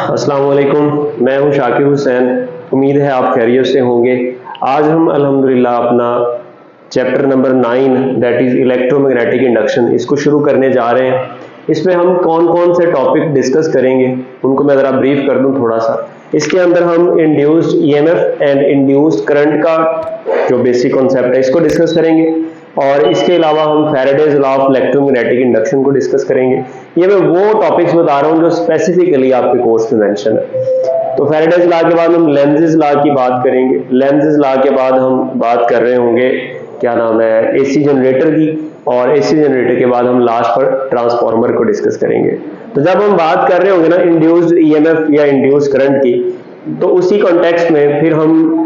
अस्सलाम वालेकुम, मैं हूं शाकिर हुसैन। उम्मीद है आप खैरियत से होंगे। आज हम अल्हम्दुलिल्लाह अपना chapter number 9 that is electromagnetic induction इसको शुरू करने जा रहे हैं। इसमें हम कौन कौन से टॉपिक डिस्कस करेंगे उनको मैं ज़रा ब्रीफ कर दूं थोड़ा सा। इसके अंदर हम induced EMF and induced current का जो बेसिक कॉन्सेप्ट है इसको डिस्कस करेंगे, और इसके अलावा हम Faraday's law of electromagnetic induction को डिस्कस करेंगे। ये मैं वो टॉपिक्स बता रहा हूँ जो स्पेसिफिकली आपके कोर्स में मेंशन है। तो फैराडेज लॉ के बाद हम लेंजेस लॉ की बात करेंगे। लेंजेस लॉ के बाद हम बात कर रहे होंगे क्या नाम है एसी जनरेटर की, और एसी जनरेटर के बाद हम लास्ट पर ट्रांसफार्मर को डिस्कस करेंगे। तो जब हम बात कर रहे होंगे ना इंड्यूस्ड ईएमएफ या इंड्यूस्ड करंट की, तो उसी कॉन्टेक्स्ट में फिर हम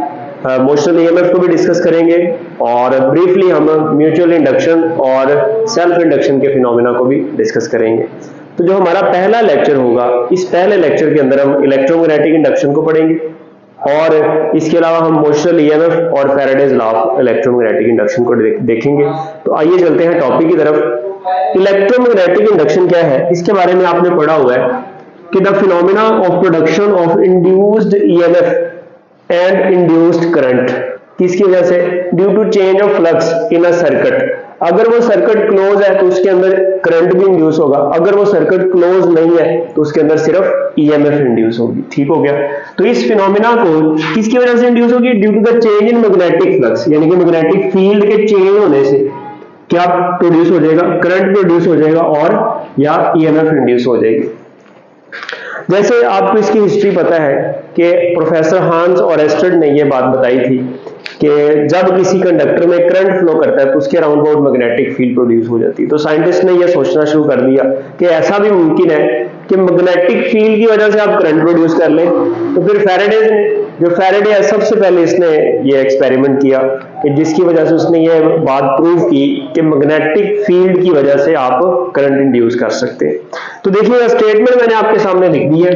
मोशनल ईएमएफ को भी डिस्कस करेंगे, और ब्रीफली हम म्यूचुअल इंडक्शन और सेल्फ इंडक्शन के फिनोमेना को भी डिस्कस करेंगे। तो जो हमारा पहला लेक्चर होगा, इस पहले लेक्चर के अंदर हम इलेक्ट्रोमैग्नेटिक इंडक्शन को पढ़ेंगे, और इसके अलावा हम मोशनल ईएमएफ और Faraday's law of electromagnetic induction को देखेंगे। तो आइए चलते हैं टॉपिक की तरफ। इलेक्ट्रोमैग्नेटिक इंडक्शन क्या है, इसके बारे में आपने पढ़ा हुआ है कि the phenomena of production of induced EMF and induced current, किसकी वजह से? Due to change of flux in a circuit. अगर वो सर्किट क्लोज है तो उसके अंदर करंट भी इंड्यूस होगा, अगर वो सर्किट क्लोज नहीं है तो उसके अंदर सिर्फ ईएमएफ इंड्यूस होगी। ठीक हो गया। तो इस फिनोमेना को किसकी वजह से इंड्यूस होगी? Due to the change in magnetic flux, यानी कि मैग्नेटिक फील्ड के चेंज होने से क्या प्रोड्यूस हो जाएगा? करंट प्रोड्यूस हो जाएगा, और या ईएमएफ इंड्यूस हो जाएगी। जैसे आपको इसकी हिस्ट्री पता है कि प्रोफेसर हांस ऑरेस्टेड ने यह बात बताई थी कि जब किसी कंडक्टर में करंट फ्लो करता है तो उसके around about magnetic field produce हो जाती है। तो साइंटिस्ट ने यह सोचना शुरू कर दिया कि ऐसा भी मुमकिन है कि मैग्नेटिक फील्ड की वजह से आप करंट प्रोड्यूस कर लें। तो फिर फैराडे ने, जो फैराडे है, सबसे पहले इसने ये एक्सपेरिमेंट किया कि जिसकी वजह से उसने ये बात प्रूव की कि मैग्नेटिक फील्ड की वजह से आप करंट इंड्यूस कर सकते हैं। तो देखिएगा स्टेटमेंट मैंने आपके सामने लिख दी है,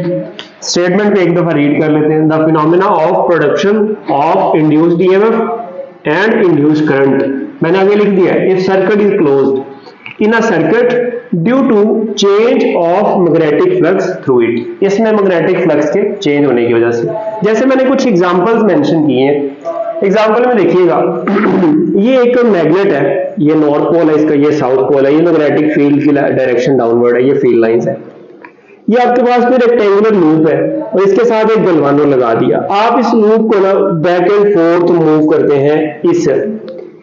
स्टेटमेंट पे एक दफा रीड कर लेते हैं। The phenomena of production of induced EMF and induced current, मैंने आगे लिख दिया है, if circuit is closed in a circuit due to change of magnetic flux through it. इसमें मैग्नेटिक फ्लक्स के चेंज होने की वजह से, जैसे मैंने कुछ एग्जांपल्स मेंशन किए हैं। एग्जांपल में देखिएगा ये एक मैग्नेट है, ये नॉर्थ पोल है इसका, ये साउथ पोल है, ये मैग्नेटिक फील्ड की डायरेक्शन डाउनवर्ड है, ये फील्ड लाइंस है। ये आपके पास कोई रेक्टेंगुलर लूप है और इसके साथ एक गलवानो लगा दिया। आप इस लूप को ना बैक एंड फोर्थ मूव करते हैं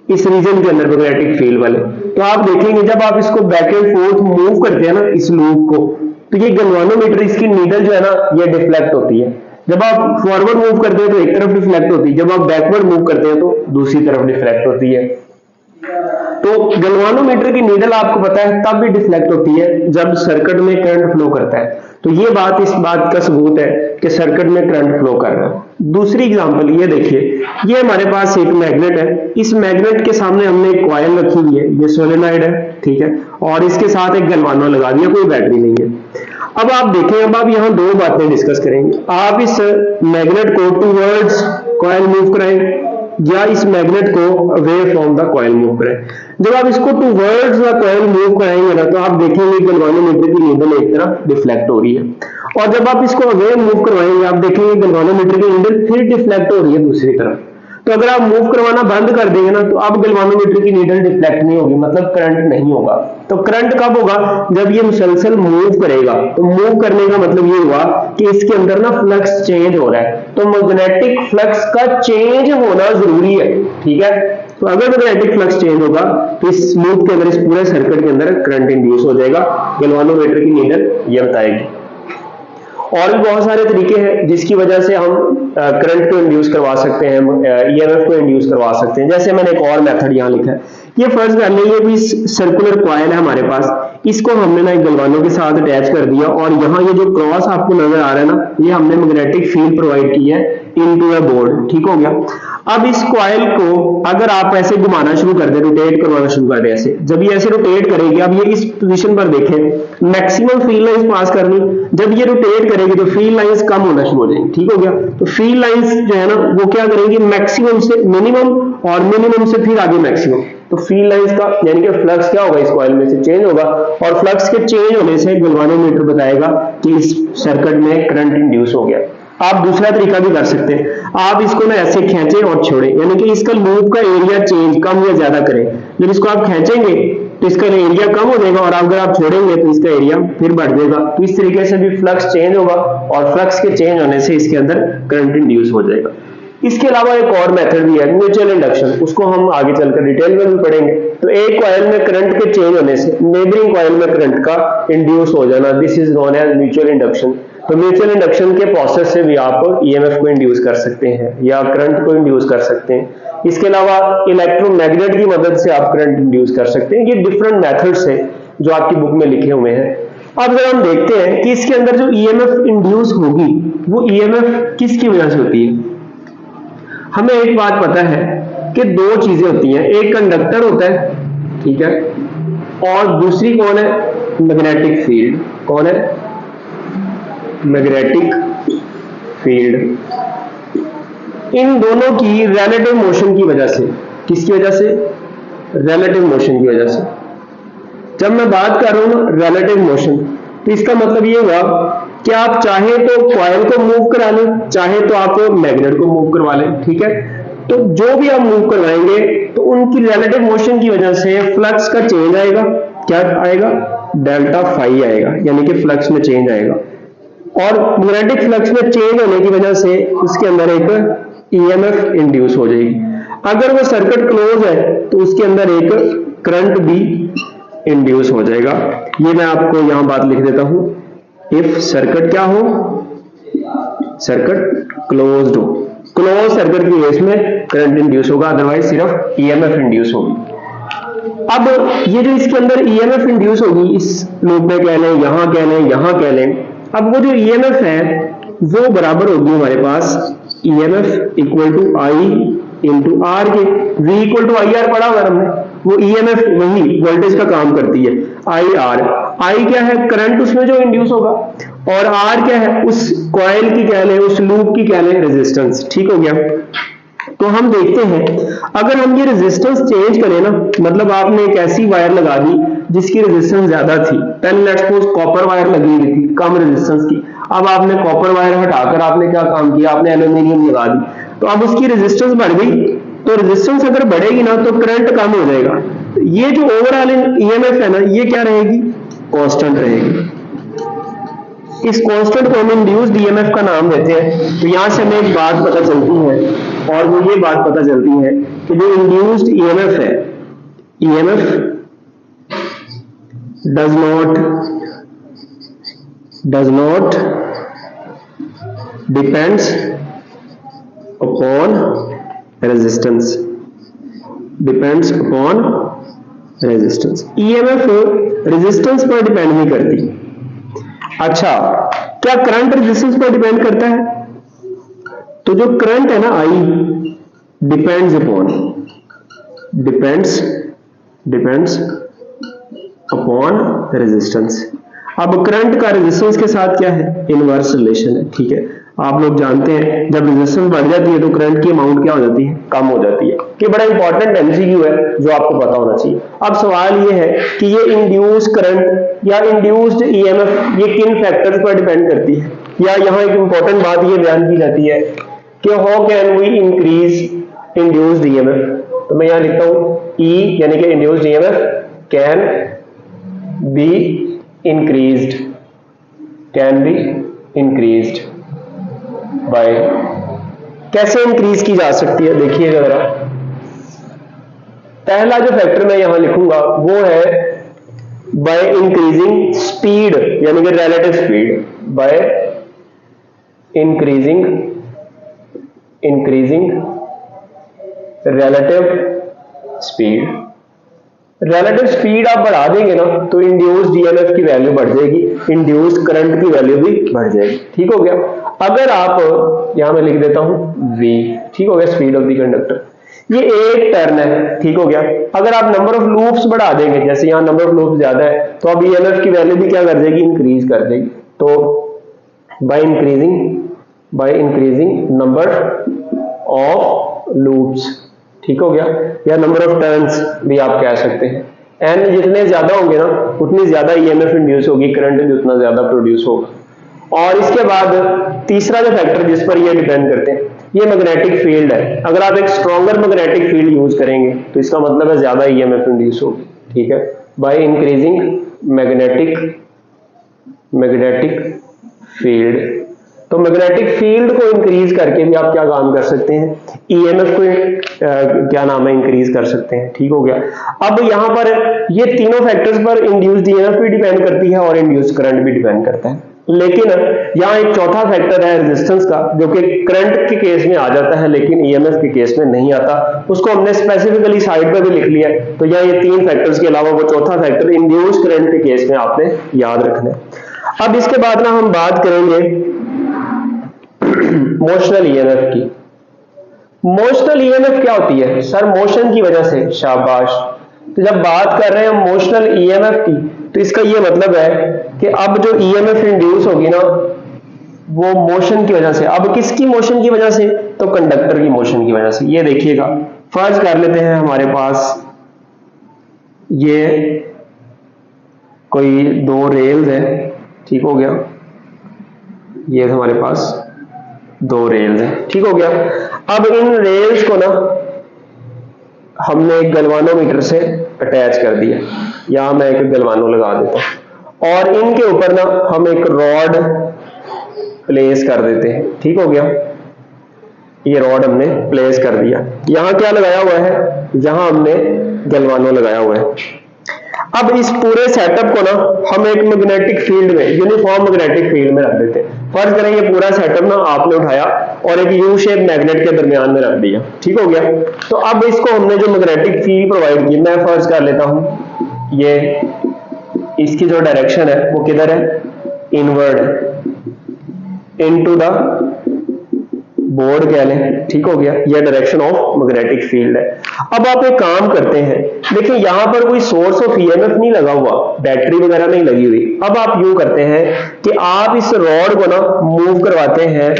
इस रीजन के अंदर मैग्नेटिक फील्ड वाले। तो आप देखेंगे जब आप इसको बैक एंड फोर्थ मूव करते हैं ना इस लूप को, तो ये गलवानोमीटर, इसकी नीडल जो है ना ये डिफ्लेक्ट होती है। जब आप फॉरवर्ड मूव करते हैं तो एक तरफ डिफ्लेक्ट होती है, जब आप बैकवर्ड मूव करते हैं तो दूसरी तरफ डिफ्लेक्ट होती है। तो गलवानोमीटर की नीडल आपको पता है तब भी डिफ्लेक्ट होती है जब सर्किट में करंट फ्लो करता है। तो ये बात इस बात का सबूत है कि सर्किट में करंट फ्लो कर रहा है। दूसरी एग्जांपल ये देखिए, ये हमारे पास एक मैग्नेट है, इस मैग्नेट के सामने हमने एक कॉइल रखी हुई है, ये सोलेनॉइड है, ठीक है, और इसके साथ एक गलवानो लगा दिया, कोई बैटरी नहीं है। अब आप देखें, अब आप यहाँ दो बातें डिस्कस करेंगे। आप इस मैग्नेट को टूवर्ड्स कॉइल मूव कराएं या इस मैग्नेट को away from the coil move करें। जब आप इसको टूवर्ड्स द कॉइल मूव कराएंगे ना तो आप देखेंगे गलवानोमीटर की नीडल एक तरफ डिफ्लेक्ट हो रही है, और जब आप इसको अवे मूव करवाएंगे आप देखेंगे गलवानोमीटर की नीडल फिर डिफ्लेक्ट हो रही है दूसरी तरफ। तो अगर आप मूव करवाना बंद कर देंगे ना तो अब गलवानोमीटर की नीडल डिफ्लेक्ट नहीं होगी, मतलब करंट नहीं होगा। तो करंट कब होगा? जब ये मुसलसल मूव करेगा। तो मूव करने का मतलब ये हुआ कि इसके अंदर ना फ्लक्स चेंज हो रहा है, तो मैग्नेटिक फ्लक्स का चेंज होना जरूरी है, ठीक है। तो अगर मैग्नेटिक फ्लक्स चेंज होगा तो इस लूप के अंदर, इस पूरे सर्किट के अंदर करंट इंड्यूस हो जाएगा। गलवानोमीटर की नीडल ये बताएगी। और भी बहुत सारे तरीके हैं जिसकी वजह से हम करंट को इंड्यूस करवा सकते हैं, ईएमएफ को इंड्यूस करवा सकते हैं। जैसे मैंने एक और मेथड यहाँ लिखा है, ये फर्ज कर लें ये भी सर्कुलर कॉइल है हमारे पास, इसको हमने ना एक गलवानों के साथ अटैच कर दिया, और यहाँ ये जो क्रॉस आपको नजर आ रहा है ना, ये हमने मैग्नेटिक फील्ड प्रोवाइड की है इनटू अ बोर्ड। ठीक हो गया। अब इस कॉइल को अगर आप ऐसे घुमाना शुरू कर दें, रोटेट करवाना शुरू कर दें ऐसे, जब ये ऐसे रोटेट करेगी, अब ये इस पोजीशन पर देखें, मैक्सिमम फील्ड लाइंस पास करनी, जब ये रोटेट करेगी तो फील्ड लाइंस कम होना शुरू हो जाएंगी, ठीक हो गया। तो फील्ड लाइंस जो है ना वो क्या करेंगी, मैक्सिमम से मिनिमम और मिनिमम से फिर आगे मैक्सिमम। तो फील्ड लाइंस का यानी कि फ्लक्स क्या होगा, इस कॉइल में से चेंज होगा, और फ्लक्स के चेंज होने से गैल्वेनोमीटर बताएगा कि इस सर्किट में करंट इंड्यूस हो गया। आप दूसरा तरीका भी कर सकते हैं, आप इसको ना ऐसे खींचें और छोड़ें, यानी कि इसका लूप का एरिया चेंज कम या ज्यादा करें। जब इसको आप खींचेंगे तो इसका एरिया कम हो जाएगा, और अगर आप छोड़ेंगे तो इसका एरिया फिर बढ़ जाएगा। तो इस तरीके से भी फ्लक्स चेंज होगा, और फ्लक्स के चेंज होने से इसके अंदर करंट इंड्यूस हो जाएगा। इसके अलावा एक और मेथड भी है, म्यूचुअल इंडक्शन, उसको हम आगे चलकर डिटेल में भी पढ़ेंगे। तो एक कॉइल में करंट के चेंज होने से नेबरिंग कॉइल में करंट का इंड्यूस हो जाना, this is known as mutual induction. तो म्यूचुअल इंडक्शन के प्रोसेस से भी आप ईएमएफ को इंड्यूस कर सकते हैं या करंट को इंड्यूस कर सकते हैं। इसके अलावा इलेक्ट्रोमैग्नेट की मदद से आप करंट इंड्यूस कर सकते हैं। ये डिफरेंट मेथड्स हैं जो आपकी बुक में लिखे हुए हैं। अब जब हम देखते हैं कि इसके अंदर जो ईएमएफ इंड्यूस होगी वो ईएमएफ किसकी वजह से होती है। हमें एक बात पता है कि दो चीजें होती हैं, एक कंडक्टर होता है, ठीक है, और दूसरी कौन है, मैग्नेटिक फील्ड। कौन है, मैग्नेटिक फील्ड। इन दोनों की रिलेटिव मोशन की वजह से, किसकी वजह से, रिलेटिव मोशन की वजह से। जब मैं बात कर रहा हूं रिलेटिव मोशन, तो इसका मतलब ये हुआ कि आप चाहे तो कॉइल को मूव करा लें, चाहे तो आप मैग्नेट को मूव करवा लें, ठीक है। तो जो भी आप मूव करवाएंगे तो उनकी रिलेटिव मोशन की वजह से फ्लक्स का चेंज आएगा। क्या आएगा, डेल्टा फाई आएगा, यानी कि फ्लक्स में चेंज आएगा। और मैग्नेटिक फ्लक्स में चेंज होने की वजह से उसके अंदर एक ईएमएफ इंड्यूस हो जाएगी। अगर वो सर्किट क्लोज है तो उसके अंदर एक करंट भी इंड्यूस हो जाएगा। ये मैं आपको यहां बात लिख देता हूं, इफ सर्किट क्या हो, सर्किट क्लोज्ड हो, क्लोज सर्किट की केस में करंट इंड्यूस होगा, अदरवाइज सिर्फ ईएमएफ इंड्यूस होगी। अब ये जो इसके अंदर ईएमएफ इंड्यूस होगी, इस लूप में कह लें, यहां कह लें, यहां कह लें, अब वो जो ईएमएफ है वो बराबर होगी हमारे पास EMF equal to I into R K. V equal to I R पढ़ा हुआ हमने, वो ईएमएफ वही वोल्टेज का काम करती है, आई आर। आई क्या है, करंट उसमें जो इंड्यूस होगा, और आर क्या है, उस कॉइल की कह लें, उस लूप की कह लें रेजिस्टेंस, ठीक हो गया। तो हम देखते हैं अगर हम ये रेजिस्टेंस चेंज करें ना, मतलब आपने एक ऐसी वायर लगा दी जिसकी रेजिस्टेंस ज्यादा थी, पहले लेट्स सपोज कॉपर वायर लगी हुई थी कम रेजिस्टेंस की, अब आपने कॉपर वायर हटाकर आपने क्या काम किया, आपने एल्यूमिनियम लगा दी, तो अब उसकी रेजिस्टेंस बढ़ गई। तो रेजिस्टेंस अगर बढ़ेगी ना तो करंट कम हो जाएगा। ये जो ओवरऑल ईएमएफ है ना, ये क्या रहेगी, कांस्टेंट रहेगी। इस कांस्टेंट को हम इंड्यूस्ड ईएमएफ का नाम देते हैं। तो यहां से हमें एक बात पता चलती है, और वो ये बात पता चलती है कि जो इंड्यूस्ड ईएमएफ है, EMF does not depends upon resistance, depends upon resistance. EMF resistance पर डिपेंड नहीं करती। अच्छा, क्या करंट रेजिस्टेंस पर डिपेंड करता है? तो जो करंट है ना आई, डिपेंड्स अपॉन रेजिस्टेंस। अब करंट का रेजिस्टेंस के साथ क्या है, इनवर्स रिलेशन है, ठीक है। आप लोग जानते हैं जब रेजिस्टेंस बढ़ जाती है तो करंट की अमाउंट क्या हो जाती है, कम हो जाती है। ये बड़ा इंपॉर्टेंट एमसीक्यू है जो आपको पता होना चाहिए। अब सवाल ये है कि ये इंड्यूस करंट या इंड्यूस्ड ईएमएफ ये किन फैक्टर्स पर डिपेंड करती है, या यहाँ एक इंपॉर्टेंट बात ये बयान की जाती है कि how can we increase induced EMF. तो मैं यहाँ लिखता हूँ E यानी कि induced EMF can be increased by, कैसे इंक्रीज की जा सकती है, देखिएगा जरा। पहला जो फैक्टर मैं यहां लिखूंगा वो है बाय इंक्रीजिंग स्पीड, यानी कि relative speed, by increasing relative relative speed आप बढ़ा देंगे ना तो इंड्यूस्ड ईएमएफ की वैल्यू बढ़ जाएगी, इंड्यूस्ड करंट की वैल्यू भी बढ़ जाएगी। ठीक हो गया। अगर आप यहां मैं लिख देता हूं v, ठीक हो गया, स्पीड ऑफ द कंडक्टर, ये एक टर्न है। ठीक हो गया। अगर आप नंबर ऑफ लूप्स बढ़ा देंगे, जैसे यहाँ नंबर ऑफ लूप्स ज्यादा है तो अब ईएमएफ की वैल्यू भी क्या कर देगी, इंक्रीज कर देगी। तो by increasing number of loops, ठीक हो गया, या नंबर ऑफ टर्न्स भी आप कह सकते हैं। एन जितने ज्यादा होंगे ना उतनी ज्यादा ईएमएफ इंड्यूस होगी, करंट भी उतना ज्यादा प्रोड्यूस होगा। और इसके बाद तीसरा जो फैक्टर जिस पर ये डिपेंड करते हैं, ये मैग्नेटिक फील्ड है। अगर आप एक स्ट्रॉन्गर मैग्नेटिक फील्ड यूज करेंगे तो इसका मतलब है ज्यादा ईएमएफ इंड्यूस होगी। ठीक है, बाय इंक्रीजिंग मैग्नेटिक फील्ड। तो मैग्नेटिक फील्ड को इंक्रीज करके भी आप क्या काम कर सकते हैं, ईएमएफ को क्या नाम है, इंक्रीज कर सकते हैं। ठीक हो गया। अब यहां पर ये तीनों फैक्टर्स पर इंड्यूस्ड ईएमएफ भी डिपेंड करती है और इंड्यूस्ड करंट भी डिपेंड करता है। लेकिन यहाँ एक चौथा फैक्टर है रेजिस्टेंस का, जो कि करंट के केस में आ जाता है लेकिन ईएमएफ के केस में नहीं आता। उसको हमने स्पेसिफिकली साइड पे भी लिख लिया है। तो यहाँ ये तीन फैक्टर्स के अलावा वो चौथा फैक्टर इंड्यूस्ड करंट के केस में आपने याद रखना है। अब इसके बाद ना हम बात करेंगे मोशनल ईएमएफ की। मोशनल ईएमएफ क्या होती है सर, मोशन की वजह से, शाबाश। तो जब बात कर रहे हैं मोशनल ईएमएफ की तो इसका ये मतलब है कि अब जो ईएमएफ इंड्यूस होगी ना वो मोशन की वजह से। अब किसकी मोशन की वजह से, तो कंडक्टर की मोशन की वजह से। ये देखिएगा, फर्ज कर लेते हैं हमारे पास ये कोई दो रेल्स है, ठीक हो गया, ये हमारे पास दो रेल्स हैं, ठीक हो गया। अब इन रेल्स को ना हमने एक गलवानोमीटर से अटैच कर दिया, यहां मैं एक गलवानो लगा देता हूं और इनके ऊपर ना हम एक रॉड प्लेस कर देते हैं, ठीक हो गया। ये रॉड हमने प्लेस कर दिया, यहां क्या लगाया हुआ है, यहां हमने गलवानो लगाया हुआ है। अब इस पूरे सेटअप को ना हम एक मैग्नेटिक फील्ड में, यूनिफॉर्म मैग्नेटिक फील्ड में रख देते हैं। फर्ज करें ये पूरा सेटअप ना आपने उठाया और एक यू शेप मैग्नेट के दरमियान में रख दिया, ठीक हो गया। तो अब इसको हमने जो मैग्नेटिक फील्ड प्रोवाइड की, मैं फर्ज कर लेता हूं ये इसकी जो डायरेक्शन है वो किधर है, इनवर्ड इनटू द बोर्ड कह लें, ठीक हो गया। यह डायरेक्शन ऑफ मैग्नेटिक फील्ड है। अब आप एक काम करते हैं, देखिए यहां पर कोई सोर्स ऑफ ईएमएफ नहीं लगा हुआ, बैटरी वगैरह नहीं लगी हुई। अब आप यूं करते हैं कि आप इस रॉड को ना मूव करवाते हैं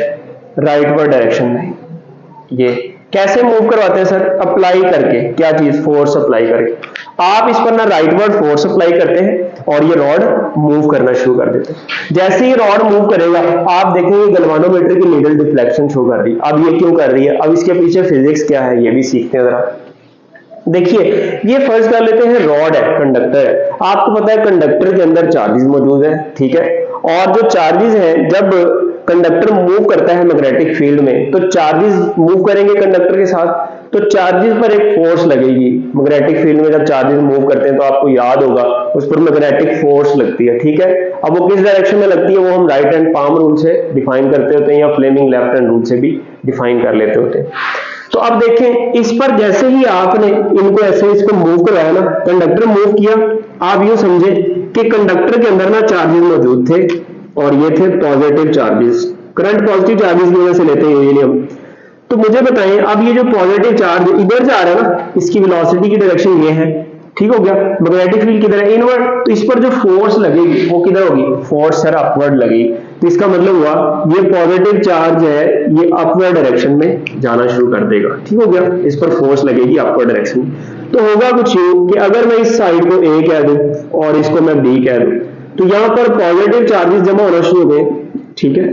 राइटवर्ड डायरेक्शन में। ये कैसे मूव करवाते हैं सर, अप्लाई करके, क्या चीज, फोर्स अप्लाई करके। आप इस पर ना राइटवर्ड फोर्स अप्लाई करते हैं और ये रॉड मूव करना शुरू कर देते हैं। जैसे ही रॉड मूव करेगा आप देखेंगे गलवानोमीटर की नीडल डिफ्लेक्शन शो कर रही है। अब ये क्यों कर रही है, अब इसके पीछे फिजिक्स क्या है ये भी सीखते हैं जरा। देखिए ये फर्ज कर लेते हैं रॉड है, कंडक्टर है। आपको पता है कंडक्टर के अंदर चार्जेस मौजूद है, ठीक है। और जो चार्जेस हैं, जब कंडक्टर मूव करता है मैग्नेटिक फील्ड में तो चार्जेस मूव करेंगे कंडक्टर के साथ, तो चार्जेस पर एक फोर्स लगेगी। मैग्नेटिक फील्ड में जब चार्जेस मूव करते हैं तो आपको याद होगा उस पर मैग्नेटिक फोर्स लगती है, ठीक है। अब वो किस डायरेक्शन में लगती है वो हम राइट हैंड पाम रूल से डिफाइन करते होते हैं या फ्लेमिंग लेफ्ट हैंड रूल से भी डिफाइन कर लेते होते हैं। तो अब देखें इस पर जैसे ही आपने इनको ऐसे इसको मूव करवाया ना, कंडक्टर मूव किया, आप यूं समझे कि कंडक्टर के अंदर ना चार्जेस मौजूद थे और ये थे positive charges. Current positive charges की वजह से लेते हैं यूजुअली हम। तो मुझे बताएं अब ये जो पॉजिटिव चार्ज इधर जा रहा है ना, इसकी वेलोसिटी की डायरेक्शन ये है, ठीक हो गया। मैग्नेटिक फील्ड किधर है, इनवर्ड। तो इस पर जो फोर्स लगेगी वो किधर होगी, फोर्स सर अपवर्ड लगेगी। तो इसका मतलब हुआ ये पॉजिटिव चार्ज है ये अपवर्ड डायरेक्शन में जाना शुरू कर देगा, ठीक हो गया। इस पर फोर्स लगेगी अपवर्ड डायरेक्शन में। तो होगा कुछ यूं कि अगर मैं इस साइड को ए कह दूं और इसको मैं बी कह दूं तो यहां पर पॉजिटिव चार्जेस जमा होना शुरू हो गए, ठीक है।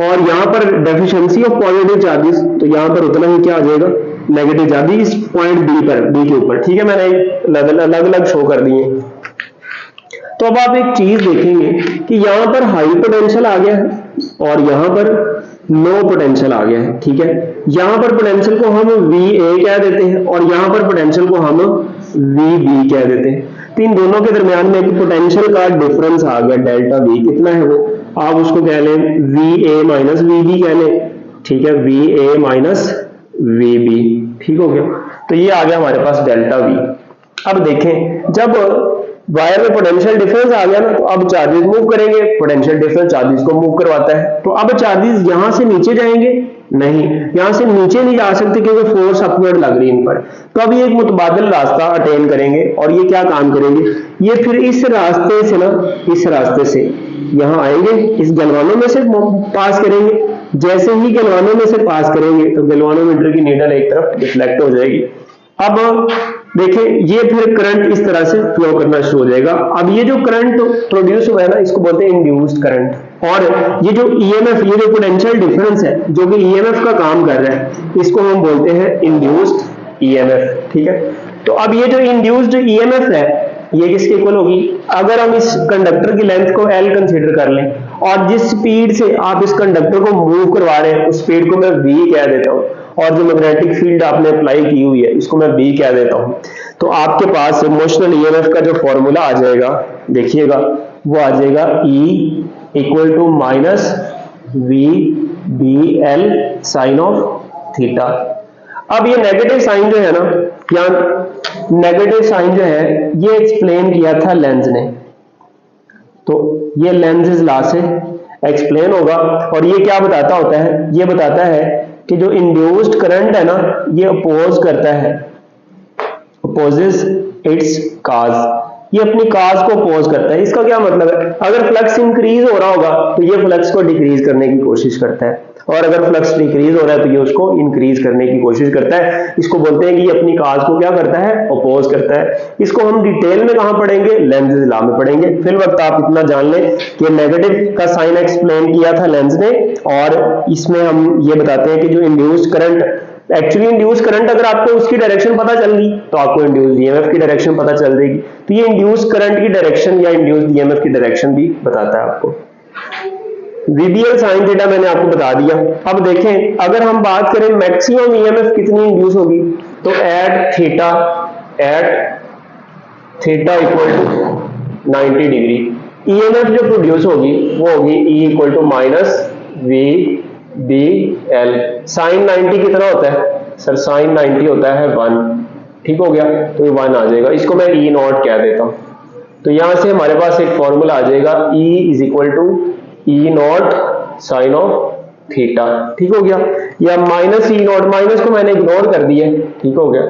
और यहां पर डेफिशिएंसी ऑफ पॉजिटिव चार्जेस, तो यहां पर उतना ही क्या आ जाएगा, नेगेटिव चार्जेस इस पॉइंट बी पर, बी के ऊपर, ठीक है। मैंने अलग अलग शो कर दिए। तो अब आप एक चीज देखेंगे कि यहां पर हाई पोटेंशियल आ गया है और यहां पर लो पोटेंशियल आ गया है, ठीक है। यहां पर पोटेंशियल को हम VA कह देते हैं और यहां पर पोटेंशियल को हम VB कह देते हैं। तो इन दोनों के दरमियान में एक पोटेंशियल का डिफरेंस आ गया, डेल्टा V कितना है वो, आप उसको कह लें VA माइनस VB कह लें, ठीक है, VA माइनस VB, ठीक हो गया। तो ये आ गया हमारे पास डेल्टा V। अब देखें, जब वायर में पोटेंशियल डिफरेंस आ गया ना, तो अब चार्जेस मूव करेंगे, पोटेंशियल डिफरेंस चार्जेस को मूव करवाता है। तो अब चार्जेस यहां से नीचे जाएंगे नहीं, यहां से नीचे नहीं जा सकते क्योंकि फोर्स अपवर्ड लग रही है इन पर। तो अब ये एक मुतबादिल रास्ता अटेन करेंगे और ये क्या काम करेंगे, ये फिर इस रास्ते से ना, इस रास्ते से यहां आएंगे, इस गलवानों में से पास करेंगे। जैसे ही गलवानों में से पास करेंगे तो गलवानोमीटर की नीडल एक तरफ डिफ्लेक्ट हो जाएगी। अब देखिए, ये फिर करंट इस तरह से फ्लो करना शुरू हो जाएगा। अब ये जो करंट प्रोड्यूस हुआ है ना, इसको बोलते हैं इंड्यूस्ड करंट। और ये जो ईएमएफ, ये जो पोटेंशियल डिफरेंस है जो कि ईएमएफ का काम कर रहा है, इसको हम बोलते हैं इंड्यूस्ड ईएमएफ। ठीक है, तो अब ये जो इंड्यूस्ड ईएमएफ है, ये किसके इक्वल होगी, अगर हम इस कंडक्टर की लेंथ को L कंसीडर कर लें और जिस स्पीड से आप इस कंडक्टर को मूव करवा रहे हैं उस स्पीड को मैं v कह देता हूं, और जो मैग्नेटिक फील्ड आपने अप्लाई की हुई है इसको मैं B कह देता हूं, तो आपके पास मोशनल ईएमएफ का जो फॉर्मूला आ जाएगा, देखिएगा, वो आ जाएगा E equal to minus VBL sine of theta. अब ये नेगेटिव साइन जो है ना, या नेगेटिव साइन जो है, ये एक्सप्लेन किया था लेंज ने, तो ये लेंज लॉ से एक्सप्लेन होगा। और ये क्या बताता होता है, ये बताता है कि जो इंड्यूस्ड करंट है ना, ये अपोज करता है, अपोजेस इट्स काज, ये अपनी काज को अपोज करता है। इसका क्या मतलब है, अगर फ्लक्स इंक्रीज हो रहा होगा तो ये फ्लक्स को डिक्रीज करने की कोशिश करता है, और अगर फ्लक्स डिक्रीज हो रहा है तो ये उसको इंक्रीज करने की कोशिश करता है। इसको बोलते हैं कि ये अपनी काज को क्या करता है, अपोज करता है। इसको हम डिटेल में कहां पढ़ेंगे, लेंज लॉ में पढ़ेंगे। फिल वक्त आप इतना जान लें कि नेगेटिव का साइन एक्सप्लेन किया था लेंज ने, और इसमें हम ये बताते हैं कि जो induced current, actually induce current अगर आपको उसकी डायरेक्शन पता चल गई तो आपको इंड्यूस्ड ईएमएफ की डायरेक्शन पता चल जाएगी। तो ये इंड्यूस करंट की डायरेक्शन या इंड्यूस्ड ईएमएफ की डायरेक्शन भी बताता है आपको। VBL साइन थीटा मैंने आपको बता दिया। अब देखें, अगर हम बात करें मैक्सिमम ईएमएफ कितनी इंड्यूस होगी, तो at theta equal to 90 degree EMF जो प्रोड्यूस होगी वो होगी E equal to minus VBL। Sine 90 कितना होता है सर, साइन 90 होता है 1, ठीक हो गया, तो ये 1 आ जाएगा, इसको मैं E नॉट कह देता हूं। तो यहां से हमारे पास एक फॉर्मूला आ जाएगा, E is equal to E naught sine of theta, ठीक हो गया, या माइनस E नॉट, माइनस को मैंने इग्नोर कर दिया, ठीक हो गया।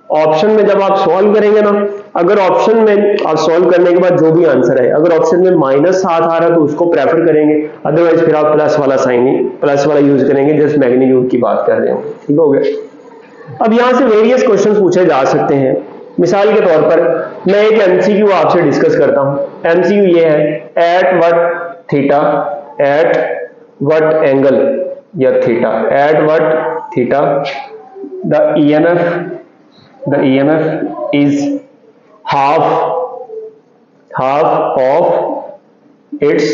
ऑप्शन में जब आप सॉल्व करेंगे ना, अगर ऑप्शन में आप सॉल्व करने के बाद जो भी आंसर है, अगर ऑप्शन में माइनस साथ आ रहा है तो उसको प्रेफर करेंगे, अदरवाइज फिर आप प्लस वाला साइन ही, प्लस वाला यूज करेंगे, जस्ट मैग्नीट्यूड की बात कर रहे हो, ठीक हो गया। अब यहां से वेरियस क्वेश्चंस पूछे जा सकते हैं। मिसाल के तौर पर मैं एक एमसीक्यू आपसे डिस्कस करता हूं। एमसीक्यू ये है, at what theta, at what angle या theta, at what theta the EMF is half of its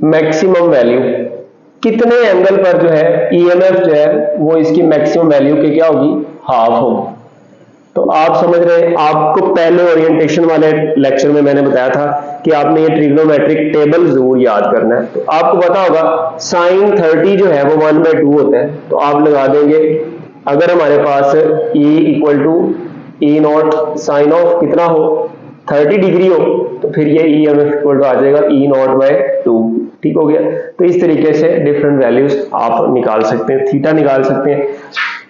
maximum value। कितने एंगल पर जो है EMF जो है वो इसकी मैक्सिमम वैल्यू की क्या होगी, हाफ होगी। तो आप समझ रहे हैं, आपको पहले ओरिएंटेशन वाले लेक्चर में मैंने बताया था कि आपने ये ट्रिग्नोमेट्रिक टेबल जरूर याद करना है। तो आपको पता होगा साइन 30 जो है वो 1/2 होता है, तो आप लगा देंगे, अगर हमारे पास E equal to E naught sine of कितना हो, 30 डिग्री हो, तो फिर ये EMF इक्वल टू आ जाएगा E नॉट बाय 2, ठीक हो गया। तो इस तरीके से डिफरेंट वैल्यूज आप निकाल सकते हैं, थीटा निकाल सकते हैं।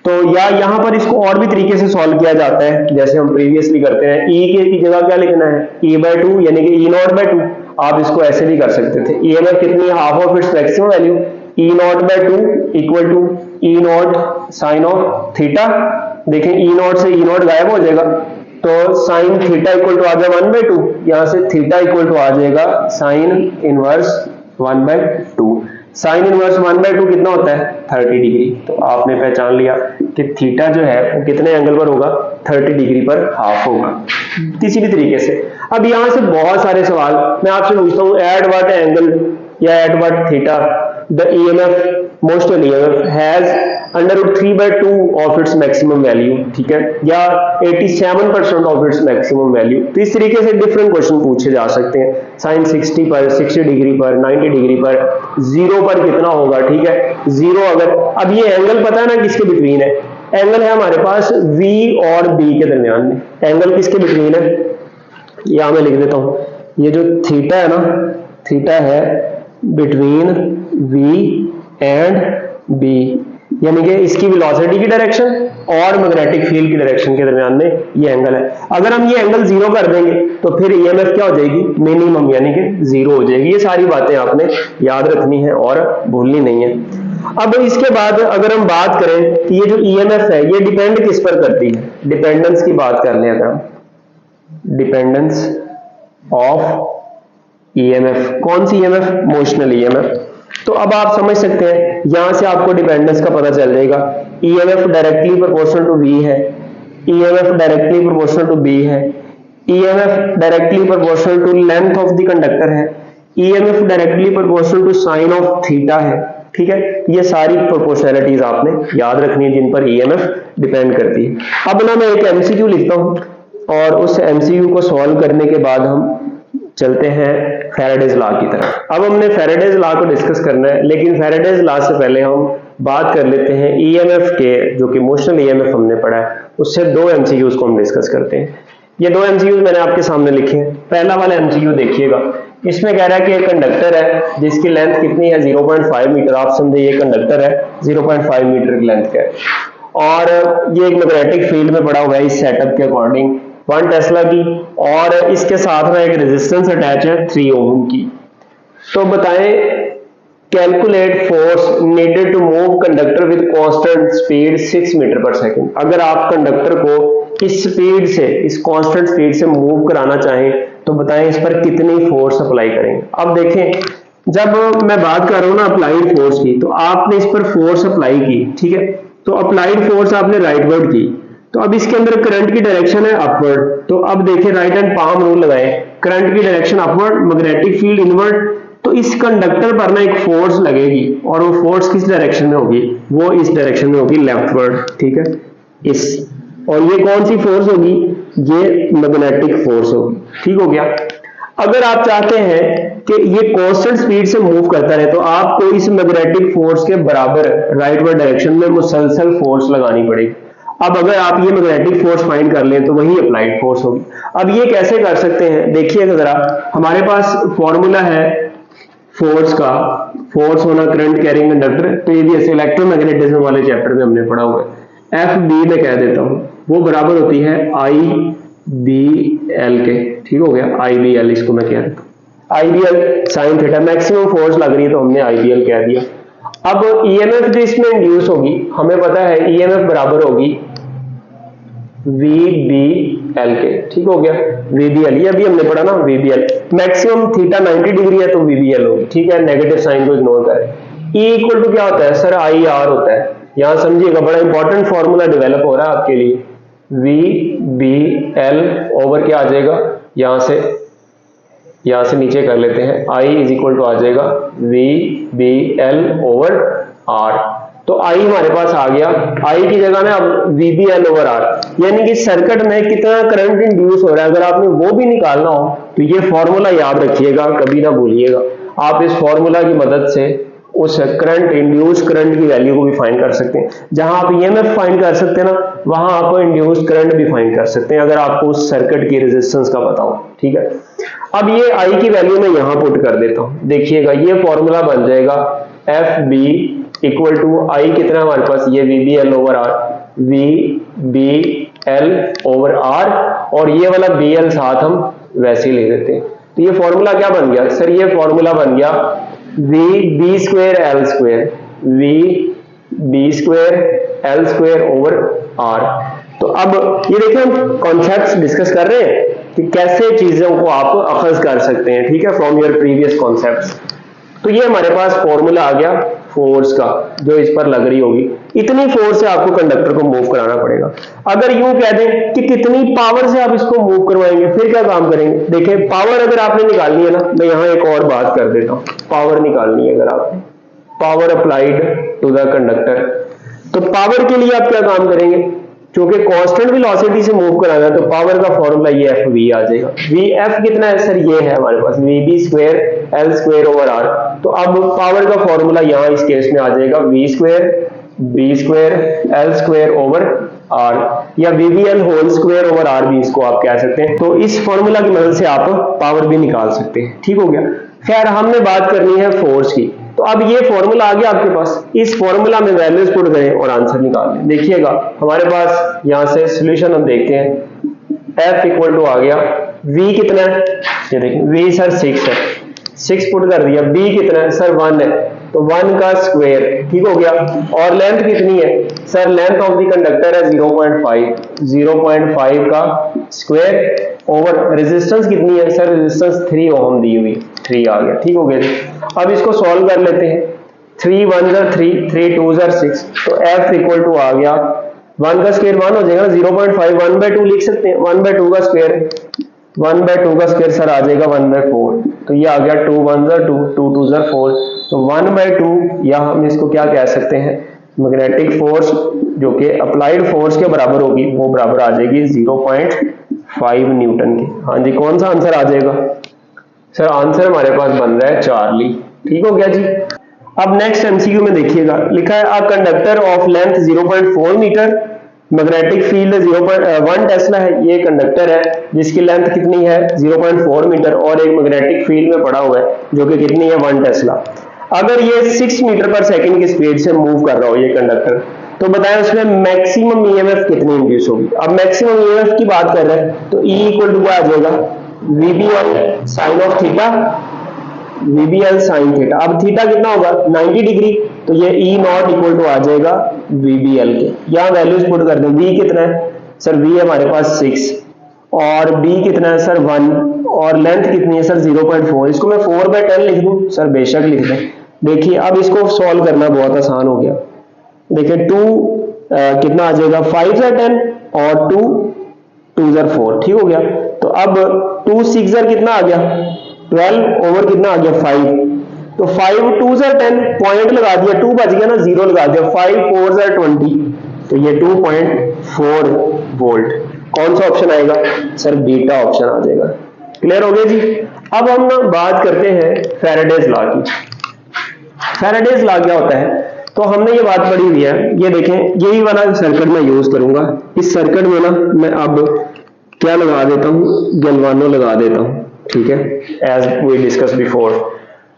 तो या यहाँ पर इसको और भी तरीके से सॉल्व किया जाता है, जैसे हम प्रीवियसली करते हैं, E की जगह क्या लिखना है, E/2 यानी कि E नॉट बाय 2। आप इसको ऐसे भी कर सकते थे, EMF कितनी है, half of its maximum value, E naught by 2 equal to E naught sine of theta. देखें, E नॉट से E नॉट गायब हो जाएगा, तो साइन थीटा इक्वल टू आ गया 1/2, यहां से थीटा इक्वल टू आ जाएगा साइन इनवर्स 1/2। साइन इनवर्स 1/2 कितना होता है, 30 डिग्री। तो आपने पहचान लिया कि थीटा जो है वो कितने एंगल पर होगा, 30 डिग्री पर हाफ होगा। किसी भी तरीके से अब यहां से बहुत सारे सवाल मैं आपसे पूछता हूं, एट व्हाट एंगल या eight what theta the EMF motional EMF has √3/2 of its maximum value, ठीक है, या 87% ऑफ इट्स मैक्सिमम वैल्यू। तो इस तरीके से डिफरेंट क्वेश्चन पूछे जा सकते हैं। साइन 60 पर, 60 डिग्री पर, 90 डिग्री पर, 0 पर कितना होगा, ठीक है, 0 अगर, अब ये एंगल पता है ना किसके बिटवीन है, एंगल है हमारे पास V और B के दरमियान में। एंगल किसके बिटवीन है, यहां मैं लिख देता हूं, ये जो थीटा है ना, थीटा है बिटवीन V एंड B, यानी कि इसकी वेलोसिटी की डायरेक्शन और मैग्नेटिक फील्ड की डायरेक्शन के दरमियान में ये एंगल है। अगर हम ये एंगल जीरो कर देंगे तो फिर ईएमएफ क्या हो जाएगी, मिनिमम यानी कि जीरो हो जाएगी। ये सारी बातें आपने याद रखनी है और भूलनी नहीं है। अब इसके बाद अगर हम बात करें कि ये जो ईएमएफ है ये डिपेंड किस पर करती है, डिपेंडेंस की बात कर लें अगर हम, डिपेंडेंस ऑफ ईएमएफ, कौन सी ईएमएफ, मोशनल ईएमएफ। तो अब आप समझ सकते हैं, यहां से आपको डिपेंडेंस का पता चल जाएगा। EMF directly proportional to V है, EMF directly proportional to B है, EMF directly proportional to length of the conductor है, EMF directly proportional to sine of theta है। ठीक है, ये सारी प्रोपोर्शनैलिटीज आपने याद रखनी है जिन पर ईएमएफ डिपेंड करती है। अब ना मैं एक एमसीक्यू लिखता हूं और उस एमसीक्यू को सॉल्व करने के बाद हम चलते हैं फैराडेज लॉ की तरफ। अब हमने फैराडेज लॉ को डिस्कस करना है, लेकिन फैराडेज लॉ से पहले हम बात कर लेते हैं ईएमएफ के, जो कि मोशनल ईएमएफ हमने पढ़ा है, उससे दो एमसीक्यूज को हम डिस्कस करते हैं। ये दो एमसीक्यूज मैंने आपके सामने लिखे हैं। पहला वाला एमसीक्यू देखिएगा, इसमें कह रहा है कि एक कंडक्टर है जिसकी लेंथ कितनी है, 0.5 मीटर। आप समझे ये कंडक्टर है 0.5 मीटर की लेंथ का है और ये एक मैग्नेटिक फील्ड में पड़ा हुआ है इस सेटअप के अकॉर्डिंग 1 टेस्ला की, और इसके साथ में एक रेजिस्टेंस अटैच है 3 ओम की। तो बताएं, calculate force needed to move conductor with constant speed 6 metre पर सेकंड। अगर आप कंडक्टर को इस स्पीड से, इस कांस्टेंट स्पीड से मूव कराना चाहें तो बताएं इस पर कितनी फोर्स अप्लाई करेंगे। अब देखें, जब मैं बात कर रहा हूं ना अप्लाइड फोर्स की, तो आपने इस पर फोर्स अप्लाई की, ठीक है, तो अप्लाइड फोर्स आपने राइटवर्ड की, तो अब इसके अंदर करंट की डायरेक्शन है अपवर्ड। तो अब देखिए राइट हैंड पाम रूल लगाएं, करंट की direction upward, magnetic field inward. तो इस कंडक्टर पर ना एक फोर्स लगेगी और वो फोर्स किस डायरेक्शन में होगी, वो इस डायरेक्शन में होगी, लेफ्टवर्ड। ठीक है, इस, और ये कौन सी फोर्स होगी, ये मैग्नेटिक फोर्स होगी। ठीक हो गया। अगर आप चाहते हैं कि ये कांस्टेंट स्पीड से मूव करता रहे तो आपको इस मैग्नेटिक फोर्स के बराबर राइटवर्ड डायरेक्शन में मुसलसल फोर्स लगानी पड़ेगी। अब अगर आप ये मैग्नेटिक फोर्स फाइंड कर लें तो वही अप्लाइड फोर्स होगी। अब ये कैसे कर सकते हैं, देखिएगा जरा, हमारे पास फॉर्मूला है फोर्स का, फोर्स होना करंट कैरिंग कंडक्टर, तो ये भी ऐसे इलेक्ट्रोमैग्नेटिज्म वाले चैप्टर में हमने पढ़ा हुआ है। एफ बी में कह देता हूं, वो बराबर होती है आई बी एल के। ठीक हो गया, आई बी एल इसको मैं कह देता हूं, I B L sine theta. Maximum force लग रही है तो हमने आई बी एल कह दिया। अब ईएमएफ जो इसमें इंड्यूस होगी, हमें पता है ईएमएफ बराबर होगी वी बी एल के। ठीक हो गया, वी बी एल, ये अभी हमने पढ़ा ना, V B L. Maximum theta 90 degree है तो वी बी एल होगी। ठीक है, नेगेटिव साइन को इग्नोर करें। ई इक्वल टू क्या होता है सर, आई आर होता है। यहां समझिएगा, बड़ा इंपॉर्टेंट फॉर्मूला डेवलप हो रहा है आपके लिए। वी बी एल ओवर क्या आ जाएगा, यहां से नीचे कर लेते हैं, आई इज इक्वल टू आ जाएगा V B L over R. तो आई हमारे पास आ गया, आई की जगह में अब V B L over R, यानी कि सर्किट में कितना करंट इंड्यूस हो रहा है। अगर आपने वो भी निकालना हो तो ये फॉर्मूला याद रखिएगा, कभी ना भूलिएगा। आप इस फॉर्मूला की मदद से उस करंट, इंड्यूस करंट की वैल्यू को भी फाइंड कर सकते हैं। जहां आप ईएमएफ फाइंड कर सकते हैं ना, वहां आप इंड्यूस करंट भी फाइंड कर सकते हैं, अगर आपको उस सर्किट की रेजिस्टेंस का पता हो। ठीक है, अब ये आई की वैल्यू मैं यहां पुट कर देता हूं। देखिएगा, ये फॉर्मूला बन जाएगा F B equal to I कितना हमारे पास, ये V B L over R, V B L over R, और ये वाला बी एल साथ हम वैसे ही ले लेते हैं। तो ये फॉर्मूला क्या बन गया सर, ये फॉर्मूला बन गया V B square L square, V B square L square over R. तो अब ये देखिए, हम कॉन्सेप्ट्स डिस्कस कर रहे हैं कि कैसे चीजों को आप अखज कर सकते हैं। ठीक है, फ्रॉम योर प्रीवियस कॉन्सेप्ट्स। तो ये हमारे पास फॉर्मूला आ गया फोर्स का, जो इस पर लग रही होगी। इतनी फोर्स से आपको कंडक्टर को मूव कराना पड़ेगा। अगर यूं कह दें कि कितनी पावर से आप इसको मूव करवाएंगे, फिर क्या काम करेंगे। देखिए, पावर अगर आपने निकालनी है ना, मैं यहां एक और बात कर देता हूं। पावर निकालनी है अगर आपने, power applied to the conductor, तो पावर के लिए आप क्या काम करेंगे, क्योंकि कांस्टेंट वेलोसिटी से मूव कराना है तो पावर का फॉर्मूला ये एफ वी आ जाएगा। वी एफ कितना है सर, ये है हमारे पास V B square L square over R. तो अब पावर का फॉर्मूला यहाँ इस केस में आ जाएगा V square B square L square over R, या VBL whole square over R भी इसको आप कह सकते हैं। तो इस फॉर्मूला की मदद से आप पावर भी निकाल सकते हैं। ठीक हो गया। खैर हमने बात करनी है फोर्स की। तो अब ये फॉर्मूला आ गया आपके पास, इस फॉर्मूला में वैल्यूज पुट करें और आंसर निकाल लें। देखिएगा हमारे पास यहाँ से सॉल्यूशन हम देखते हैं। F इक्वल टू आ गया, V कितना है, ये देखिए V सर 6 है, 6 पुट कर दिया। B कितना है सर 1 है, तो 1 का स्क्वायर। ठीक हो गया। और लेंथ कितनी है sir, length of the conductor है 0.5, 0.5 का स्क्वायर ओवर रेजिस्टेंस कितनी है सर, रेजिस्टेंस 3 ओम दी हुई, 3 आ गया। ठीक हो गया जी। अब इसको सॉल्व कर लेते हैं। 3 1 3, 3 2 6, तो F इक्वल टू आ गया 1 का स्क्वायर 1 हो जाएगा, 0.5 1/2 लिख सकते हैं। 1/2 का स्क्वायर, 1/2 का स्क्वायर सर आ जाएगा 1/4, तो ये आ गया 2 1 2, 2 2 4, तो 1/2, या हम इसको क्या कह सकते हैं, मैग्नेटिक फोर्स जो कि अप्लाइड फोर्स के बराबर होगी, वो बराबर आ जाएगी 0.5 न्यूटन के। हाँ जी, कौन सा आंसर आ जाएगा सर, आंसर हमारे पास बन रहा है चार्ली। ठीक हो गया जी। अब नेक्स्ट एमसीक्यू में देखिएगा, लिखा है a conductor of length 0.4 metre, magnetic field 0.1 tesla है। ये कंडक्टर है जिसकी लेंथ कितनी है 0.4 मीटर, और एक मैग्नेटिक फील्ड में पड़ा हुआ है जो कि कितनी है 1 टेस्ला। अगर ये 6 मीटर पर सेकंड की स्पीड से मूव कर रहा हो ये कंडक्टर, तो बताएं उसमें मैक्सिमम ईएमएफ कितनी इंड्यूस होगी। अब मैक्सिमम ईएमएफ की बात कर रहे हैं तो E इक्वल टू क्या आ जाएगा, VBL sine of theta, VBL sine theta. अब थीटा कितना होगा 90 डिग्री, तो ये E नॉट इक्वल टू आ जाएगा VBL के। यहाँ वैल्यूज पुट कर दें। V कितना है सर, V हमारे पास 6, और B कितना है सर 1, और लेंथ कितनी है सर 0.4। इसको मैं 4/10 लिख दूं सर, बेशक लिख दें। देखिए अब इसको सॉल्व करना बहुत आसान हो गया। देखिए 2 कितना आ जाएगा 5 से 10, और 2 2 4। ठीक हो गया। तो अब 2 6 कितना आ गया 12 ओवर कितना आ गया 5, तो 5 2 10, पॉइंट लगा दिया, 2 बच गया ना, 0 लगा दिया, 5 4 20, तो ये 2.4 वोल्ट। कौन सा ऑप्शन आएगा सर, बीटा ऑप्शन आ जाएगा। क्लियर हो गया जी। अब हम ना बात करते हैं फैराडेज लॉ की। फैराडेज लॉ क्या होता है, तो हमने ये बात पढ़ी हुई है। ये देखें, यही वाला सर्किट मैं यूज करूंगा। इस सर्किट में ना मैं अब क्या लगा देता हूं, गैल्वानो लगा देता हूं। ठीक है, एज वी डिस्कस बिफोर।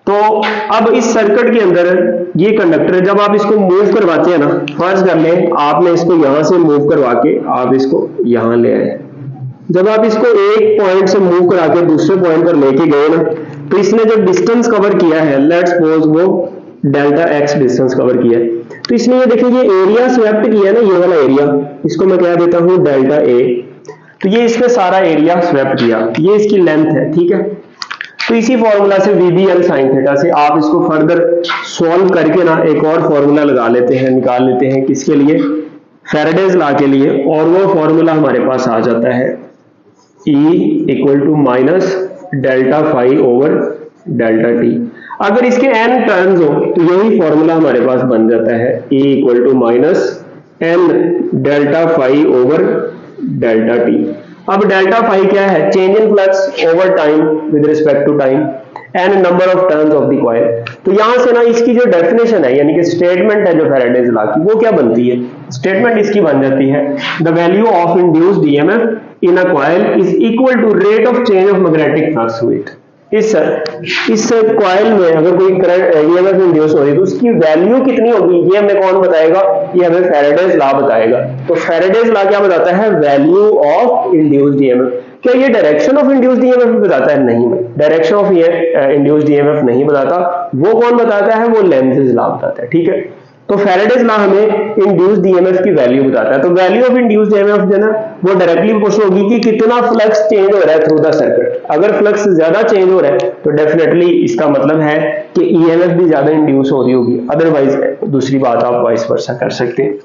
तो अब इस सर्किट के अंदर ये कंडक्टर, जब आप इसको मूव करवाते हैं ना, फर्ज कर लें आपने इसको यहां से मूव करवा के आप इसको यहां ले आए। जब आप इसको एक पॉइंट से मूव करा के दूसरे पॉइंट पर लेके गए ना, तो इसने जो डिस्टेंस कवर किया है, लेट्स सपोज वो डेल्टा एक्स डिस्टेंस कवर किया है, तो इसने ये देखिए ये एरिया स्वेप्ट किया है ना, ये वाला एरिया, इसको मैं क्या देता हूं डेल्टा ए। तो ये इसने सारा एरिया स्वेप्ट किया, ये इसकी लेंथ है। ठीक है, तो इसी फॉर्मूला से VBL साइन थीटा से आप इसको फर्दर सॉल्व करके ना एक और फॉर्मूला लगा लेते हैं, निकाल लेते हैं, किसके लिए, फैराडेज लॉ के लिए। और वो फॉर्मूला हमारे पास आ जाता है E equal to minus delta phi over delta T. अगर इसके n टर्म्स हो तो यही फॉर्मूला हमारे पास बन जाता है E equal to minus n delta phi over delta T. अब डेल्टा फाई क्या है, change in flux over time with respect to time and number of turns of the coil. तो यहां से ना इसकी जो डेफिनेशन है, यानी कि स्टेटमेंट है जो फैराडेज लॉ की, वो क्या बनती है, स्टेटमेंट इसकी बन जाती है, the value of induced EMF in a coil is equal to rate of change of magnetic flux with. इस कॉइल में अगर कोई करंट ईएमएफ इंड्यूस हो रही है तो उसकी वैल्यू कितनी होगी, ये हमें कौन बताएगा, ये हमें फैराडेज लॉ बताएगा। तो फैराडेज लॉ क्या बताता है, वैल्यू ऑफ इंड्यूस्ड ईएमएफ। क्या ये डायरेक्शन ऑफ इंड्यूस्ड ईएमएफ बताता है, नहीं, डायरेक्शन ऑफ इंड्यूस्ड ईएमएफ नहीं बताता। वो कौन बताता है, वो लेंज़ेस लॉ बताता है। ठीक है, तो फैराडेज लॉ हमें इंड्यूस्ड ईएमएफ की वैल्यू बताता है। तो वैल्यू ऑफ इंड्यूस्ड ईएमएफ जो है ना, वो डायरेक्टली प्रोपोर्शनल होगी कि कितना फ्लक्स चेंज हो रहा है थ्रू द सर्किट। अगर फ्लक्स ज्यादा चेंज हो रहा है तो डेफिनेटली इसका मतलब है कि ईएमएफ भी ज्यादा इंड्यूस हो रही होगी, अदरवाइज दूसरी बात आप वाइस वर्सा कर सकते हैं।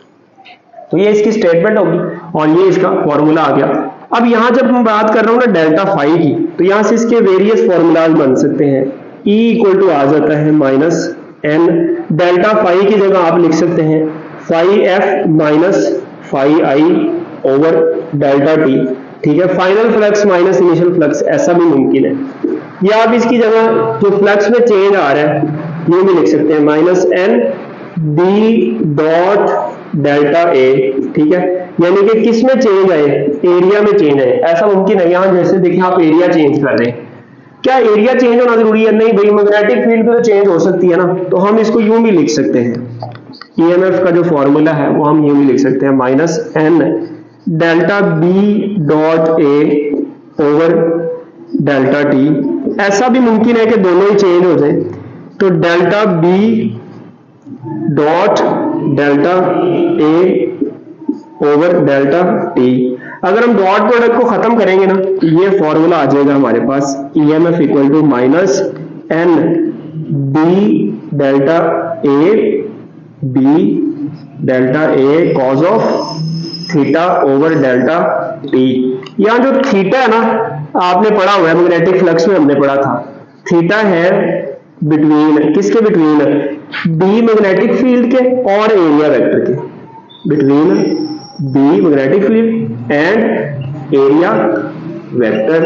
तो ये इसकी स्टेटमेंट होगी और ये इसका फॉर्मूला आ गया। अब यहां जब मैं बात कर रहा हूं ना डेल्टा फाई की, तो यहां से इसके वेरियस फॉर्मूलाज बन सकते हैं। E इक्वल टू आ जाता है माइनस n, डेल्टा फाई की जगह आप लिख सकते हैं phi F minus phi I over delta T. ठीक है, final flux minus initial flux, ऐसा भी मुमकिन है। या आप इसकी जगह जो फ्लक्स में चेंज आ रहा है ये भी लिख सकते हैं minus n B dot delta A, ठीक है, यानी कि किस में चेंज आए, एरिया में चेंज आए। ऐसा मुमकिन है, यहां जैसे देखिए आप एरिया चेंज कर रहे हैं, क्या एरिया चेंज होना जरूरी है? नहीं भाई, मैग्नेटिक फील्ड तो चेंज हो सकती है ना, तो हम इसको यूं भी लिख सकते हैं, ईएमएफ का जो फॉर्मूला है वो हम यूं भी लिख सकते हैं, minus N delta B dot A over delta T. ऐसा भी मुमकिन है कि दोनों ही चेंज हो जाए, तो डेल्टा बी डॉट डेल्टा ए ओवर डेल्टा टी। अगर हम डॉट प्रोडक्ट को खत्म करेंगे ना, ये फॉर्मूला आ जाएगा हमारे पास, EMF equal to minus N B delta A B delta A cos of theta over delta T. यहाँ जो थीटा है ना, आपने पढ़ा हुआ है मैग्नेटिक फ्लक्स में, हमने पढ़ा था, थीटा है बिटवीन, किसके बिटवीन, बी मैग्नेटिक फील्ड के और एरिया वेक्टर के, between B magnetic field and area vector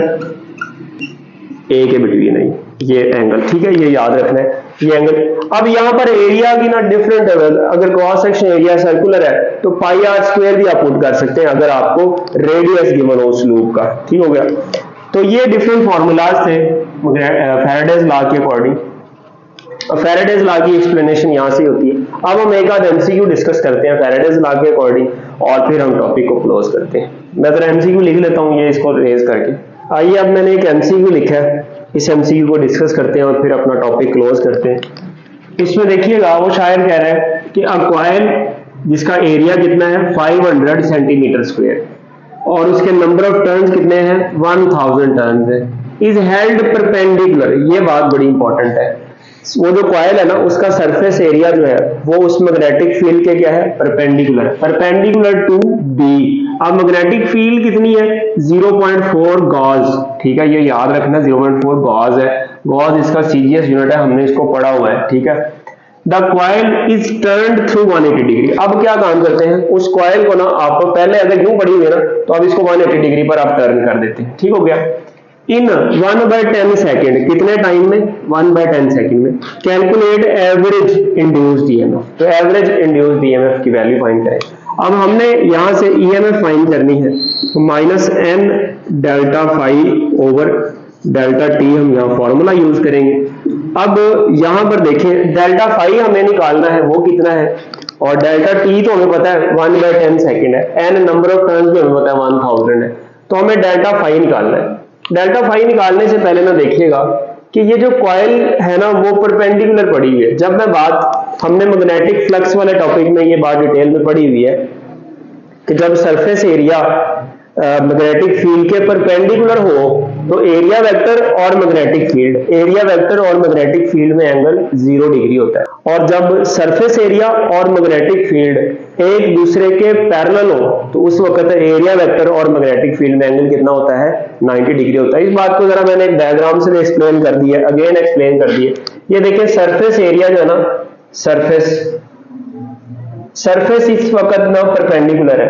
A के बिटवीन है ये एंगल, ठीक है, ये याद रखना है ये एंगल। अब यहाँ पर एरिया की ना डिफरेंट है, अगर क्रॉस सेक्शन एरिया सर्कुलर है तो पाई आर स्क्वायर भी आप पुट कर सकते हैं अगर आपको रेडियस गिवन हो उस लूप का, ठीक हो गया। तो ये डिफरेंट फॉर्मूलाज थे फैराडेज लॉ के अकॉर्डिंग। फैराडेज लॉ की एक्सप्लेनेशन यहाँ से होती है। अब हम एक आध एमसीक्यू डिस्कस करते हैं फैराडेज लॉ के अकॉर्डिंग और फिर हम टॉपिक को क्लोज करते हैं। मैं जरा एमसीक्यू लिख लेता हूँ ये इसको रेज करके। आइए, अब मैंने एक एमसीक्यू लिखा है, इस एमसीक्यू को डिस्कस करते हैं और फिर अपना टॉपिक क्लोज करते हैं। इसमें देखिएगा वो शायर कह रहा है कि अ कॉइल जिसका एरिया कितना है 500 सेंटीमीटर स्क्वायर और उसके नंबर ऑफ टर्न्स कितने हैं 1000 टर्न्स है, इज हेल्ड परपेंडिकुलर। ये बात बड़ी इंपॉर्टेंट है, वो जो कॉइल है ना उसका सरफेस एरिया जो है वो उस मैग्नेटिक फील्ड के क्या है, परपेंडिकुलर, परपेंडिकुलर टू बी। अब मैग्नेटिक फील्ड कितनी है 0.4 गॉस, ठीक है, ये याद रखना 0.4 गॉस है। गॉस इसका सीजीएस यूनिट है, हमने इसको पढ़ा हुआ है, ठीक है। The coil is turned through 180 degree. अब क्या काम करते हैं, उस कॉइल को ना आप पहले अगर यूं पड़ी हुई है ना तो अब इसको 180 डिग्री पर आप टर्न कर देते हैं, ठीक हो गया। इन 1/10 सेकेंड, कितने टाइम में 1/10 सेकेंड में। कैलकुलेट एवरेज इंड्यूस्ड ईएमएफ, तो एवरेज इंड्यूस्ड ईएमएफ की वैल्यू फाइंड करें। अब हमने यहां से ईएमएफ फाइंड करनी है, तो minus N delta phi over delta T हम यहाँ फॉर्मूला यूज करेंगे। अब यहां पर देखें डेल्टा फाई हमें निकालना है, वो कितना है, और डेल्टा टी तो हमें पता है 1/10 सेकेंड है, एन नंबर ऑफ टर्न्स भी हमें पता है 1000 है, तो हमें डेल्टा फाई निकालना है। डेल्टा फाई निकालने से पहले ना देखिएगा कि ये जो कॉइल है ना वो परपेंडिकुलर पड़ी हुई है। जब मैं बात, हमने मैग्नेटिक फ्लक्स वाले टॉपिक में ये बात डिटेल में पढ़ी हुई है कि जब सरफेस एरिया मैग्नेटिक फील्ड के परपेंडिकुलर हो तो एरिया वेक्टर और मैग्नेटिक फील्ड, एरिया वेक्टर और मैग्नेटिक फील्ड में एंगल 0 डिग्री होता है। और जब सरफेस एरिया और मैग्नेटिक फील्ड एक दूसरे के पैरेलल हो तो उस वक्त एरिया वेक्टर और मैग्नेटिक फील्ड में एंगल कितना होता है 90 डिग्री होता है। इस बात को जरा मैंने एक डायग्राम से एक्सप्लेन कर दिया, अगेन एक्सप्लेन कर दिया। ये देखिए सरफेस एरिया जो है ना, सरफेस इस वक्त ना परपेंडिकुलर है,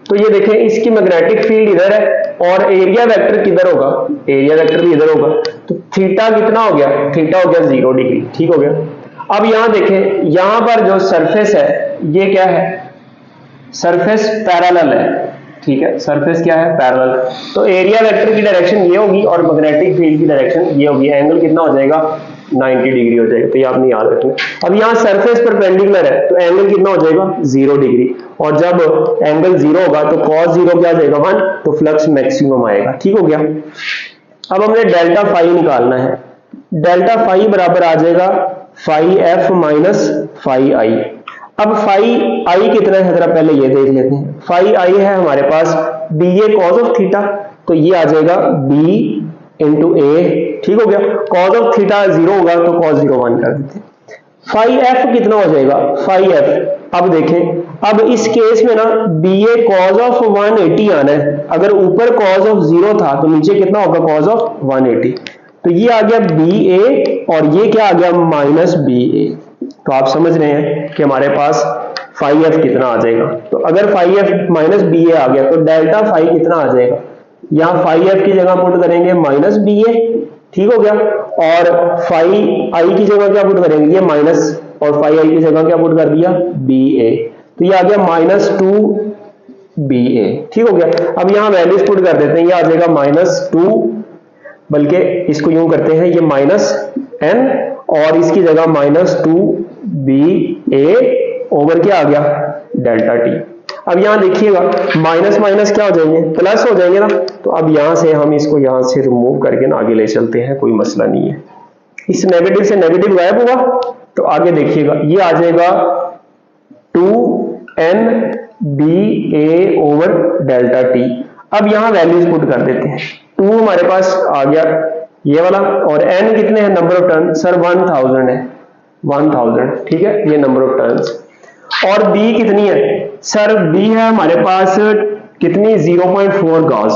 तो ये देखें इसकी मैग्नेटिक फील्ड इधर है और एरिया वेक्टर किधर होगा, एरिया वेक्टर भी इधर होगा, तो थीटा कितना हो गया, थीटा हो गया 0 डिग्री, ठीक हो गया। अब यहां देखें, यहां पर जो सरफेस है ये क्या है, सरफेस पैरेलल है, ठीक है, सरफेस क्या है पैरेलल, तो एरिया वेक्टर की डायरेक्शन ये होगी और मैग्नेटिक फील्ड की डायरेक्शन ये होगी, एंगल कितना हो जाएगा 90 डिग्री हो जाएगा, तो ये आपने याद रखना। अब यहाँ सरफेस परपेंडिकुलर है तो एंगल कितना हो जाएगा 0 डिग्री, और जब एंगल 0 होगा तो cos 0 क्या आ जाएगा 1, तो फ्लक्स मैक्सिमम आएगा, ठीक हो गया। अब हमने डेल्टा फाई निकालना है, डेल्टा फाई बराबर आ जाएगा फाई एफ माइनस फाई आई। अब फाई आई कितना है जरा पहले ये देख लेते हैं। फाई आई है हमारे पास B A cos of theta, तो ये आ जाएगा बी इंटू ए, ठीक हो गया। कॉस ऑफ थीटा 0 होगा तो cos 0 1 कर देते हैं। फाई एफ कितना हो जाएगा, फाई एफ, अब देखें, अब इस केस में ना बी ए कॉस ऑफ 180 आना है, अगर ऊपर cos ऑफ 0 था तो नीचे कितना होगा cos ऑफ 180, तो ये आ गया बी ए और ये क्या आ गया माइनस बी ए। तो आप समझ रहे हैं कि हमारे पास फाई एफ कितना आ जाएगा, तो अगर फाई एफ माइनस बी ए आ गया तो डेल्टा फाई कितना आ जाएगा, यहाँ फाई एफ की जगह पुट करेंगे माइनस बी ए, ठीक हो गया, और फाई आई की जगह क्या पुट करेंगे, ये माइनस और phi i की जगह क्या पुट कर दिया, BA, तो ये आ गया -2BA। ठीक हो गया। अब यहाँ वैल्यूज पुट कर देते हैं, ये आ जाएगा -2, बल्कि इसको यूं करते हैं, ये -n और इसकी जगह -2BA ओवर क्या आ गया, डेल्टा टी। अब यहाँ देखिएगा माइनस माइनस क्या हो जाएंगे, प्लस हो जाएंगे ना, तो अब यहाँ से हम इसको यहाँ से रिमूव करके ना आगे ले चलते हैं, कोई मसला नहीं है। इस नेगेटिव से नेगेटिव गायब हुआ, तो आगे देखिएगा ये आ जाएगा 2nBA ओवर डेल्टा टी। अब यहाँ वैल्यूज पुट कर देते हैं, 2 हमारे पास आ गया ये वाला, और n कितने हैं, नंबर ऑफ टर्न, सर 1000 है, 1000, ठीक है, ये नंबर ऑफ टर्न्स। और b कितनी है, सर b है हमारे पास कितनी, 0.4 गॉस।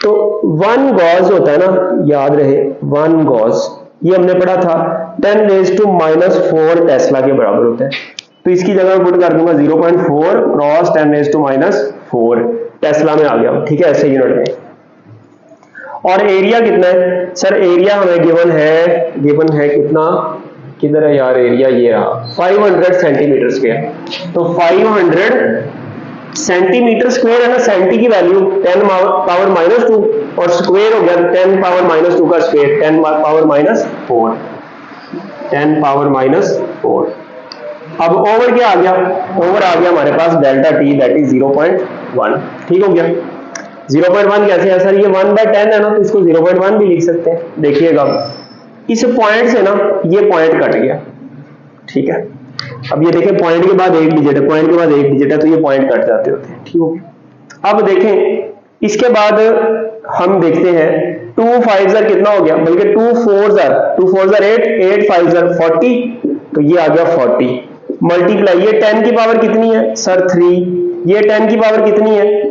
तो 1 गॉस होता है ना, याद रहे 1 गॉस, ये हमने पढ़ा था 10⁻⁻4 टेस्ला के बराबर होता है, तो इसकी जगह पुट कर दूंगा 0.4 क्रॉस 10⁻⁴ टेस्ला में आ गया, ठीक है, ऐसे यूनिट में। और एरिया कितना है, सर एरिया हमें गिवन है कितना, किधर है यार एरिया, ये रहा 500 सेंटीमीटर स्क्वायर। तो 500 सेंटीमीटर स्क्वायर है ना, सेंटी की वैल्यू 10 पावर -2 और स्क्वायर हो गया 10 पावर -2 का स्क्वायर 10 पावर -4, 10 पावर -4। अब ओवर क्या आ गया, ओवर आ गया हमारे पास डेल्टा टी, दैट इज 0.1। ठीक हो गया। 0.1 कैसे है सर, ये 1/10 है ना, तो इसको 0.1 भी लिख सकते हैं। देखिएगा इस पॉइंट से ना ये पॉइंट कट गया, ठीक है। अब ये देखें पॉइंट के बाद एक डिजिट है, पॉइंट के बाद एक डिजिट है, तो ये पॉइंट कट जाते होते हैं, ठीक हो गया। अब देखें इसके बाद हम देखते हैं 2 5 कितना हो गया, बल्कि 2 4 8, 8 5 40, तो ये आ गया 40 मल्टीप्लाई, ये 10 की पावर कितनी है सर 3, ये 10 की पावर कितनी है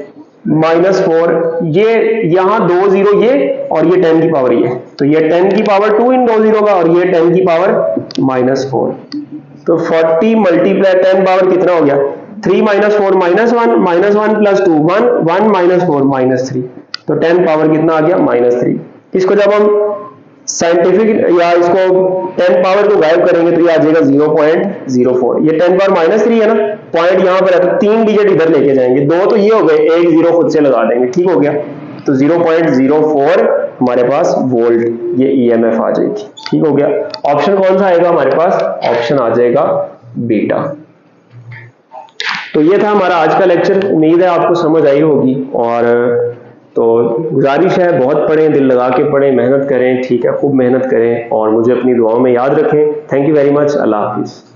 -4, ये यहाँ 2 0 ये और ये 10 की पावर ये, तो ये 10 की पावर 2 इन 2 0 का, और ये 10 की पावर -4, तो 40 मल्टीप्लाई 10 पावर कितना हो गया 3 -4 -1 +2 1 1 -4 -3, तो 10 पावर कितना आ गया -3। इसको जब हम साइंटिफिक या इसको 10 पावर को गायब करेंगे तो ये आ जाएगा 0.04, ये 10 पावर -3 है ना, पॉइंट यहाँ पर है तो 3 डिजिट इधर लेके जाएंगे, 2 तो ये हो गए, एक 0 खुद से लगा देंगे, ठीक हो गया। तो 0.04 हमारे पास वोल्ट ये ईएमएफ आ जाएगी, ठीक हो गया। ऑप्शन कौन सा आएगा हमारे पास, ऑप्शन आ जाएगा बीटा। तो ये था हमारा आज का लेक्चर, उम्मीद है आपको समझ आई होगी, और तो गुजारिश है बहुत पढ़ें, दिल लगा के पढ़ें, मेहनत करें, ठीक है, खूब मेहनत करें, और मुझे अपनी दुआओं में याद रखें। थैंक यू वेरी मच, अल्लाह हाफिज़।